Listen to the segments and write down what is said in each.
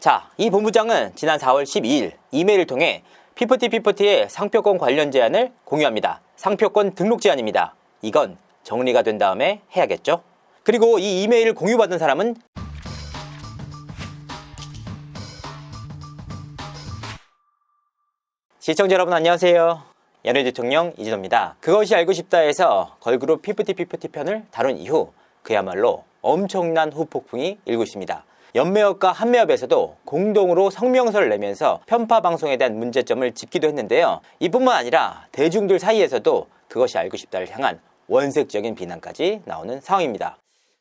자, 이 본부장은 지난 4월 12일 이메일을 통해 피프티피프티의 상표권 관련 제안을 공유합니다. 상표권 등록 제안입니다. 이건 정리가 된 다음에 해야겠죠? 그리고 이 이메일을 공유받은 사람은 시청자 여러분 안녕하세요. 연예 대통령 이진호입니다. 그것이 알고 싶다에서 걸그룹 피프티피프티 편을 다룬 이후 그야말로 엄청난 후폭풍이 일고 있습니다. 연매업과 한매업에서도 공동으로 성명서를 내면서 편파 방송에 대한 문제점을 짚기도 했는데요. 이뿐만 아니라 대중들 사이에서도 그것이 알고 싶다를 향한 원색적인 비난까지 나오는 상황입니다.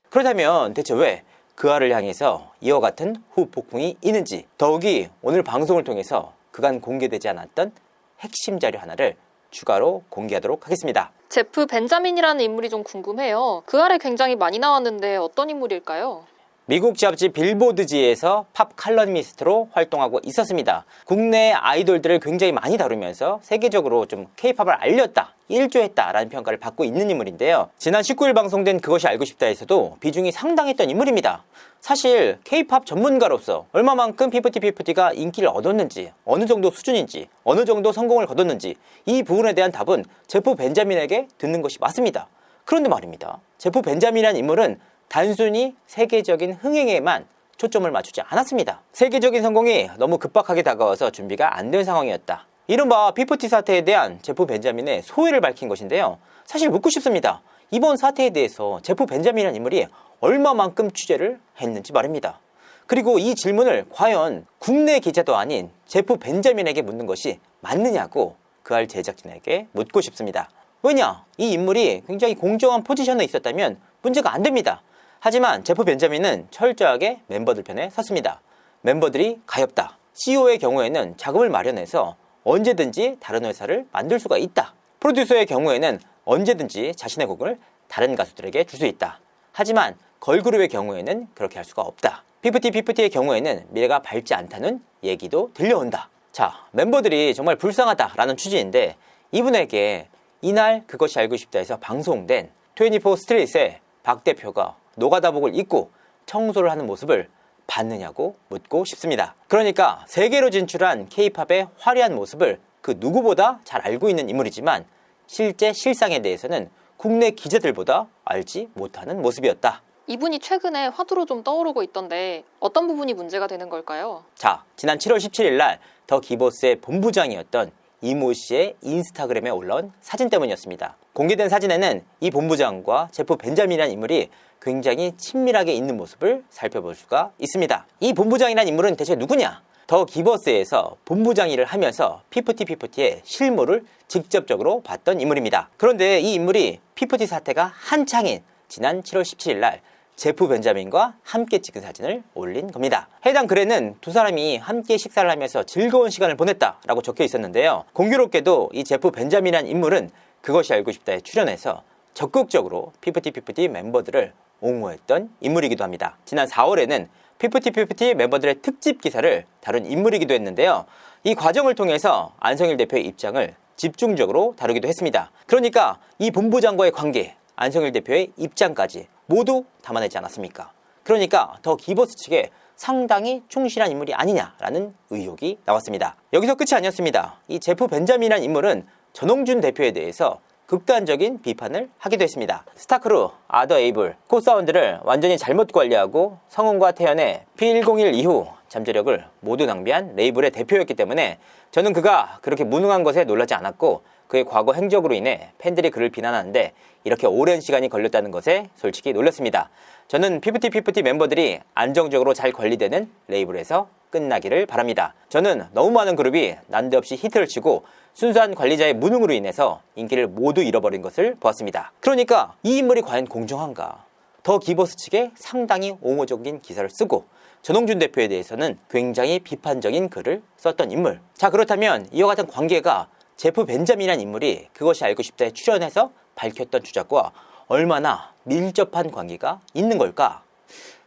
그렇다면 대체 왜 그아를 향해서 이와 같은 후폭풍이 있는지, 더욱이 오늘 방송을 통해서 그간 공개되지 않았던 핵심 자료 하나를 추가로 공개하도록 하겠습니다. 제프 벤자민이라는 인물이 좀 궁금해요. 그 아래 굉장히 많이 나왔는데 어떤 인물일까요? 미국 잡지 빌보드지에서 팝 칼럼니스트로 활동하고 있었습니다. 국내 아이돌들을 굉장히 많이 다루면서 세계적으로 좀 K-팝을 알렸다, 일조했다라는 평가를 받고 있는 인물인데요. 지난 19일 방송된 그것이 알고 싶다에서도 비중이 상당했던 인물입니다. 사실 K-팝 전문가로서 얼마만큼 피프티피프티가 인기를 얻었는지, 어느 정도 수준인지, 어느 정도 성공을 거뒀는지 이 부분에 대한 답은 제프 벤자민에게 듣는 것이 맞습니다. 그런데 말입니다. 제프 벤자민이라는 인물은 단순히 세계적인 흥행에만 초점을 맞추지 않았습니다. 세계적인 성공이 너무 급박하게 다가와서 준비가 안 된 상황이었다. 이른바 피프티 사태에 대한 제프 벤자민의 소회를 밝힌 것인데요. 사실 묻고 싶습니다. 이번 사태에 대해서 제프 벤자민이라는 인물이 얼마만큼 취재를 했는지 말입니다. 그리고 이 질문을 과연 국내 기자도 아닌 제프 벤자민에게 묻는 것이 맞느냐고 그알 제작진에게 묻고 싶습니다. 왜냐? 이 인물이 굉장히 공정한 포지션에 있었다면 문제가 안 됩니다. 하지만 제프 벤자민은 철저하게 멤버들 편에 섰습니다. 멤버들이 가엾다. CEO의 경우에는 자금을 마련해서 언제든지 다른 회사를 만들 수가 있다. 프로듀서의 경우에는 언제든지 자신의 곡을 다른 가수들에게 줄 수 있다. 하지만 걸그룹의 경우에는 그렇게 할 수가 없다. 피프티피프티의 경우에는 미래가 밝지 않다는 얘기도 들려온다. 자, 멤버들이 정말 불쌍하다라는 취지인데 이분에게 이날 그것이 알고 싶다에서 방송된 24 스트리트의 박 대표가 노가다복을 입고 청소를 하는 모습을 봤느냐고 묻고 싶습니다. 그러니까 세계로 진출한 K-팝의 화려한 모습을 그 누구보다 잘 알고 있는 인물이지만 실제 실상에 대해서는 국내 기자들보다 알지 못하는 모습이었다. 이분이 최근에 화두로 좀 떠오르고 있던데 어떤 부분이 문제가 되는 걸까요? 자, 지난 7월 17일 날 더 기보스의 본부장이었던 이모 씨의 인스타그램에 올라온 사진 때문이었습니다. 공개된 사진에는 이 본부장과 제프 벤자민이라는 인물이 굉장히 친밀하게 있는 모습을 살펴볼 수가 있습니다. 이 본부장이라는 인물은 대체 누구냐? 더 기버스에서 본부장 일을 하면서 피프티피프티의 실물을 직접적으로 봤던 인물입니다. 그런데 이 인물이 피프티 사태가 한창인 지난 7월 17일 날 제프 벤자민과 함께 찍은 사진을 올린 겁니다. 해당 글에는 두 사람이 함께 식사를 하면서 즐거운 시간을 보냈다라고 적혀 있었는데요. 공교롭게도 이 제프 벤자민이라는 인물은 그것이 알고 싶다에 출연해서 적극적으로 피프티피프티 멤버들을 옹호했던 인물이기도 합니다. 지난 4월에는 피프티피프티 멤버들의 특집 기사를 다룬 인물이기도 했는데요. 이 과정을 통해서 안성일 대표의 입장을 집중적으로 다루기도 했습니다. 그러니까 이 본부장과의 관계, 안성일 대표의 입장까지 모두 담아내지 않았습니까? 그러니까 더 기버스 측에 상당히 충실한 인물이 아니냐라는 의혹이 나왔습니다. 여기서 끝이 아니었습니다. 이 제프 벤자민이라는 인물은 전홍준 대표에 대해서 극단적인 비판을 하기도 했습니다. 스타크루, 아더 에이블, 코사운드를 완전히 잘못 관리하고 성훈과 태연의 P101 이후 잠재력을 모두 낭비한 레이블의 대표였기 때문에 저는 그가 그렇게 무능한 것에 놀라지 않았고 그의 과거 행적으로 인해 팬들이 그를 비난하는데 이렇게 오랜 시간이 걸렸다는 것에 솔직히 놀랐습니다. 저는 피프티피프티 멤버들이 안정적으로 잘 관리되는 레이블에서 끝나기를 바랍니다. 저는 너무 많은 그룹이 난데없이 히트를 치고 순수한 관리자의 무능으로 인해서 인기를 모두 잃어버린 것을 보았습니다. 그러니까 이 인물이 과연 공정한가? 더 기버스 측에 상당히 옹호적인 기사를 쓰고 전홍준 대표에 대해서는 굉장히 비판적인 글을 썼던 인물. 자, 그렇다면 이와 같은 관계가 제프 벤자민이라는 인물이 그것이 알고 싶다에 출연해서 밝혔던 주장과 얼마나 밀접한 관계가 있는 걸까?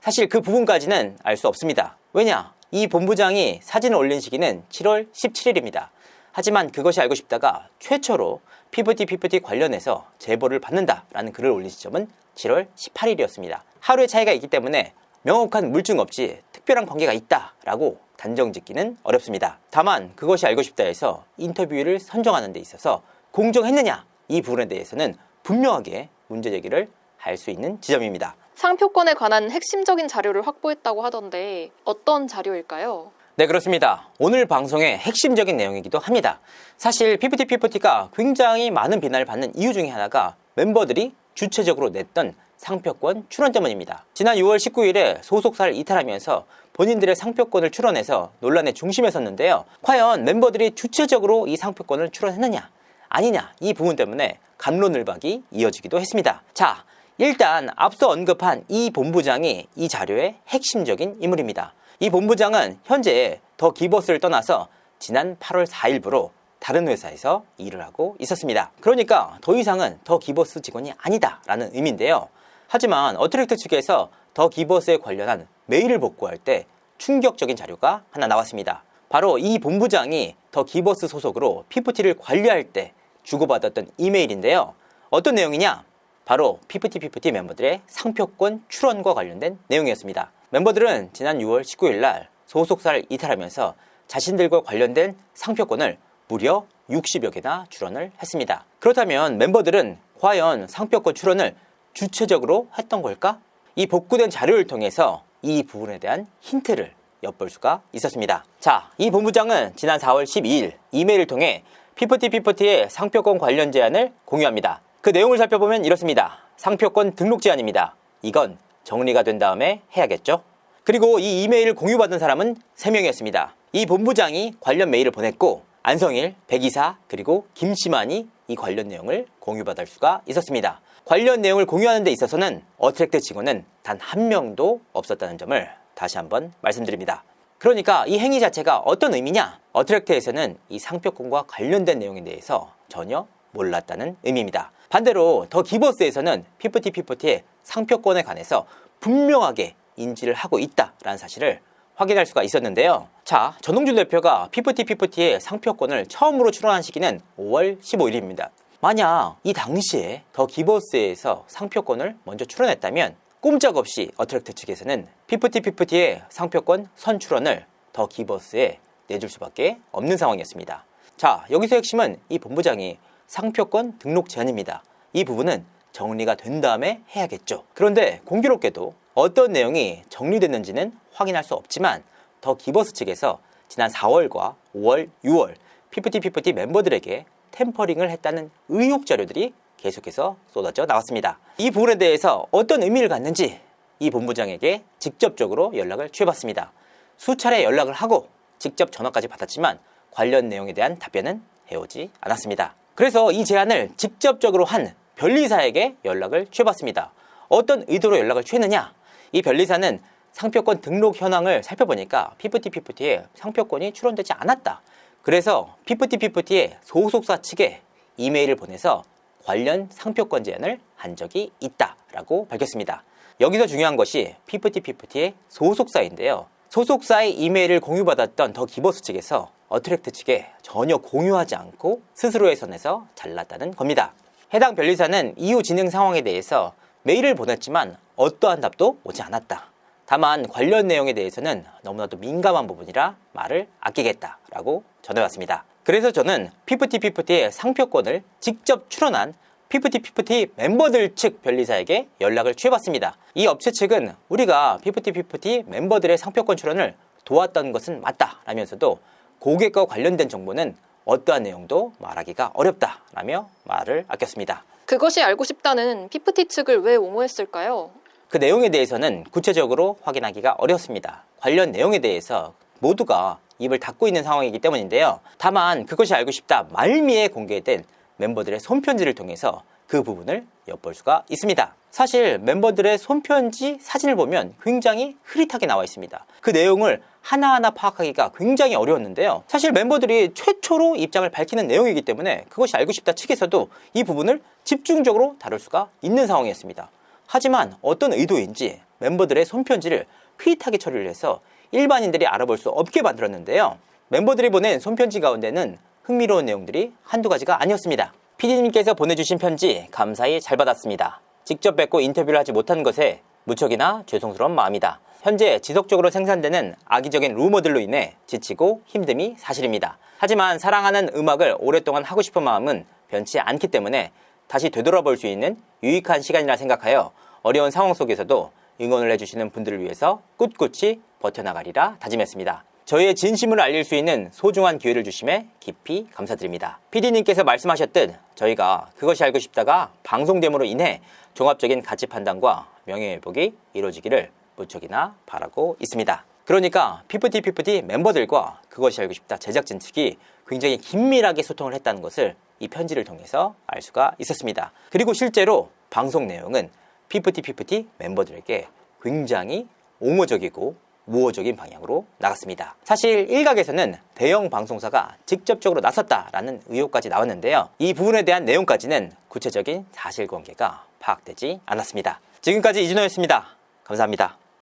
사실 그 부분까지는 알 수 없습니다. 왜냐? 이 본부장이 사진을 올린 시기는 7월 17일입니다. 하지만 그것이 알고 싶다가 최초로 피프티 관련해서 제보를 받는다라는 글을 올린 시점은 7월 18일이었습니다. 하루의 차이가 있기 때문에 명확한 물증 없이 특별한 관계가 있다라고 단정 짓기는 어렵습니다. 다만 그것이 알고 싶다 해서 인터뷰를 선정하는 데 있어서 공정했느냐, 이 부분에 대해서는 분명하게 문제 제기를 할 수 있는 지점입니다. 상표권에 관한 핵심적인 자료를 확보했다고 하던데 어떤 자료일까요? 네, 그렇습니다. 오늘 방송의 핵심적인 내용이기도 합니다. 사실 PPT-PPT가 굉장히 많은 비난을 받는 이유 중에 하나가 멤버들이 주체적으로 냈던 상표권 출원 때문입니다. 지난 6월 19일에 소속사를 이탈하면서 본인들의 상표권을 출원해서 논란의 중심에 섰는데요. 과연 멤버들이 주체적으로 이 상표권을 출원했느냐 아니냐, 이 부분 때문에 갑론을박이 이어지기도 했습니다. 자, 일단 앞서 언급한 이 본부장이 이 자료의 핵심적인 인물입니다. 이 본부장은 현재 더 기버스를 떠나서 지난 8월 4일부로 다른 회사에서 일을 하고 있었습니다. 그러니까 더 이상은 더 기버스 직원이 아니다 라는 의미인데요. 하지만 어트랙트 측에서 더 기버스에 관련한 메일을 복구할 때 충격적인 자료가 하나 나왔습니다. 바로 이 본부장이 더 기버스 소속으로 PPT를 관리할 때 주고받았던 이메일인데요. 어떤 내용이냐? 바로 PPT 멤버들의 상표권 출원과 관련된 내용이었습니다. 멤버들은 지난 6월 19일 날 소속사를 이탈하면서 자신들과 관련된 상표권을 무려 60여 개나 출원을 했습니다. 그렇다면 멤버들은 과연 상표권 출원을 주체적으로 했던 걸까? 이 복구된 자료를 통해서 이 부분에 대한 힌트를 엿볼 수가 있었습니다. 자, 이 본부장은 지난 4월 12일 이메일을 통해 PPT의 상표권 관련 제안을 공유합니다. 그 내용을 살펴보면 이렇습니다. 상표권 등록 제안입니다. 이건 정리가 된 다음에 해야겠죠? 그리고 이 이메일을 공유받은 사람은 3명이었습니다. 이 본부장이 관련 메일을 보냈고 안성일, 백이사, 그리고 김시만이 이 관련 내용을 공유받을 수가 있었습니다. 관련 내용을 공유하는 데 있어서는 어트랙트 직원은 단 한 명도 없었다는 점을 다시 한번 말씀드립니다. 그러니까 이 행위 자체가 어떤 의미냐? 어트랙트에서는 이 상표권과 관련된 내용에 대해서 전혀 몰랐다는 의미입니다. 반대로 더 기버스에서는 PPT의 상표권에 관해서 분명하게 인지를 하고 있다라는 사실을 확인할 수가 있었는데요. 자, 전홍준 대표가 PPT의 상표권을 처음으로 출원한 시기는 5월 15일입니다. 만약 이 당시에 더 기버스에서 상표권을 먼저 출원했다면 꼼짝없이 어트랙트 측에서는 PPT의 상표권 선출원을 더 기버스에 내줄 수밖에 없는 상황이었습니다. 자, 여기서 핵심은 이 본부장이 상표권 등록 제한입니다. 이 부분은 정리가 된 다음에 해야겠죠. 그런데 공교롭게도 어떤 내용이 정리됐는지는 확인할 수 없지만 더 기버스 측에서 지난 4월과 5월, 6월 PPT 멤버들에게 템퍼링을 했다는 의혹 자료들이 계속해서 쏟아져 나왔습니다. 이 부분에 대해서 어떤 의미를 갖는지 이 본부장에게 직접적으로 연락을 취해봤습니다. 수차례 연락을 하고 직접 전화까지 받았지만 관련 내용에 대한 답변은 해오지 않았습니다. 그래서 이 제안을 직접적으로 한 변리사에게 연락을 취해봤습니다. 어떤 의도로 연락을 취했느냐? 이 변리사는 상표권 등록 현황을 살펴보니까 PPT의 상표권이 출원되지 않았다. 그래서 PPT의 소속사 측에 이메일을 보내서 관련 상표권 제안을 한 적이 있다라고 밝혔습니다. 여기서 중요한 것이 PPT의 소속사인데요. 소속사의 이메일을 공유받았던 더 기버스 측에서 어트랙트 측에 전혀 공유하지 않고 스스로의 선에서 잘랐다는 겁니다. 해당 변리사는 이후 진행 상황에 대해서 메일을 보냈지만 어떠한 답도 오지 않았다. 다만 관련 내용에 대해서는 너무나도 민감한 부분이라 말을 아끼겠다라고 전해왔습니다. 그래서 저는 PPT의 상표권을 직접 출원한 PPT 멤버들 측 변리사에게 연락을 취해봤습니다. 이 업체 측은 우리가 PPT 멤버들의 상표권 출원을 도왔던 것은 맞다라면서도 고객과 관련된 정보는 어떠한 내용도 말하기가 어렵다라며 말을 아꼈습니다. 그것이 알고 싶다는 PPT 측을 왜 옹호했을까요? 그 내용에 대해서는 구체적으로 확인하기가 어렵습니다. 관련 내용에 대해서 모두가 입을 닫고 있는 상황이기 때문인데요. 다만 그것이 알고 싶다 말미에 공개된 멤버들의 손편지를 통해서 그 부분을 엿볼 수가 있습니다. 사실 멤버들의 손편지 사진을 보면 굉장히 흐릿하게 나와 있습니다. 그 내용을 하나하나 파악하기가 굉장히 어려웠는데요. 사실 멤버들이 최초로 입장을 밝히는 내용이기 때문에 그것이 알고 싶다 측에서도 이 부분을 집중적으로 다룰 수가 있는 상황이었습니다. 하지만 어떤 의도인지 멤버들의 손편지를 흐릿하게 처리를 해서 일반인들이 알아볼 수 없게 만들었는데요. 멤버들이 보낸 손편지 가운데는 흥미로운 내용들이 한두 가지가 아니었습니다. PD님께서 보내주신 편지 감사히 잘 받았습니다. 직접 뵙고 인터뷰를 하지 못한 것에 무척이나 죄송스러운 마음이다. 현재 지속적으로 생산되는 악의적인 루머들로 인해 지치고 힘듦이 사실입니다. 하지만 사랑하는 음악을 오랫동안 하고 싶은 마음은 변치 않기 때문에 다시 되돌아볼 수 있는 유익한 시간이라 생각하여 어려운 상황 속에서도 응원을 해주시는 분들을 위해서 꿋꿋이 버텨나가리라 다짐했습니다. 저희의 진심을 알릴 수 있는 소중한 기회를 주심에 깊이 감사드립니다. PD님께서 말씀하셨듯 저희가 그것이 알고 싶다가 방송됨으로 인해 종합적인 가치 판단과 명예회복이 이루어지기를 무척이나 바라고 있습니다. 그러니까 피프티 멤버들과 그것이 알고 싶다 제작진 측이 굉장히 긴밀하게 소통을 했다는 것을 이 편지를 통해서 알 수가 있었습니다. 그리고 실제로 방송 내용은 피프티 멤버들에게 굉장히 옹호적이고 우호적인 방향으로 나갔습니다. 사실 일각에서는 대형 방송사가 직접적으로 나섰다라는 의혹까지 나왔는데요. 이 부분에 대한 내용까지는 구체적인 사실관계가 파악되지 않았습니다. 지금까지 이준호였습니다. 감사합니다.